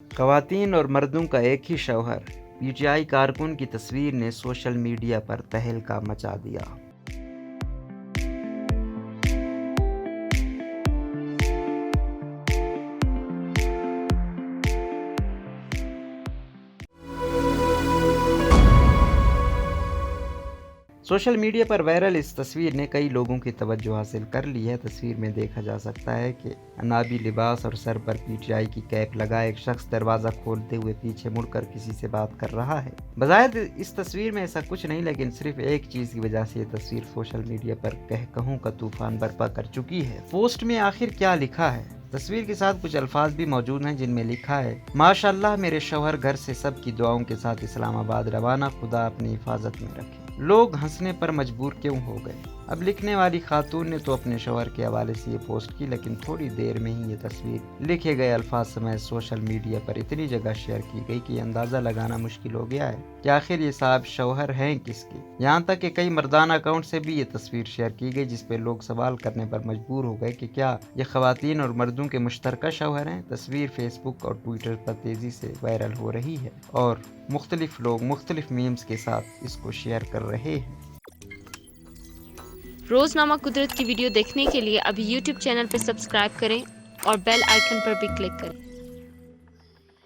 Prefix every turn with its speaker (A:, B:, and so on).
A: خواتین اور مردوں کا ایک ہی شوہر، پی ٹی آئی کارکن کی تصویر نے سوشل میڈیا پر تہلکہ مچا دیا۔ سوشل میڈیا پر وائرل اس تصویر نے کئی لوگوں کی توجہ حاصل کر لی ہے۔ تصویر میں دیکھا جا سکتا ہے کہ انابی لباس اور سر پر پی ٹی آئی کی کیپ لگائے ایک شخص دروازہ کھولتے ہوئے پیچھے مڑ کر کسی سے بات کر رہا ہے۔ بظاہر اس تصویر میں ایسا کچھ نہیں، لیکن صرف ایک چیز کی وجہ سے یہ تصویر سوشل میڈیا پر کہوں کا طوفان برپا کر چکی ہے۔ پوسٹ میں آخر کیا لکھا ہے؟ تصویر کے ساتھ کچھ الفاظ بھی موجود ہیں جن میں لکھا ہے: ماشاءاللہ میرے شوہر گھر سے سب کی دعاؤں کے ساتھ اسلام آباد روانہ، خدا اپنی حفاظت میں رکھے۔ لوگ ہنسنے پر مجبور کیوں ہو گئے؟ اب لکھنے والی خاتون نے تو اپنے شوہر کے حوالے سے یہ پوسٹ کی، لیکن تھوڑی دیر میں ہی یہ تصویر لکھے گئے الفاظ سمیت سوشل میڈیا پر اتنی جگہ شیئر کی گئی کہ یہ اندازہ لگانا مشکل ہو گیا ہے کہ آخر یہ صاحب شوہر ہیں کس کے۔ یہاں تک کہ کئی مردانہ اکاؤنٹ سے بھی یہ تصویر شیئر کی گئی، جس پہ لوگ سوال کرنے پر مجبور ہو گئے کہ کیا یہ خواتین اور مردوں کے مشترکہ شوہر ہیں؟ تصویر فیس بک اور ٹویٹر پر تیزی سے وائرل ہو رہی ہے اور مختلف لوگ مختلف میمز کے ساتھ اس کو شیئر کر رہے ہیں۔
B: روزنامہ قدرت کی ویڈیو دیکھنے کے لیے ابھی یوٹیوب چینل پر سبسکرائب کریں اور بیل آئیکن پر بھی کلک کریں۔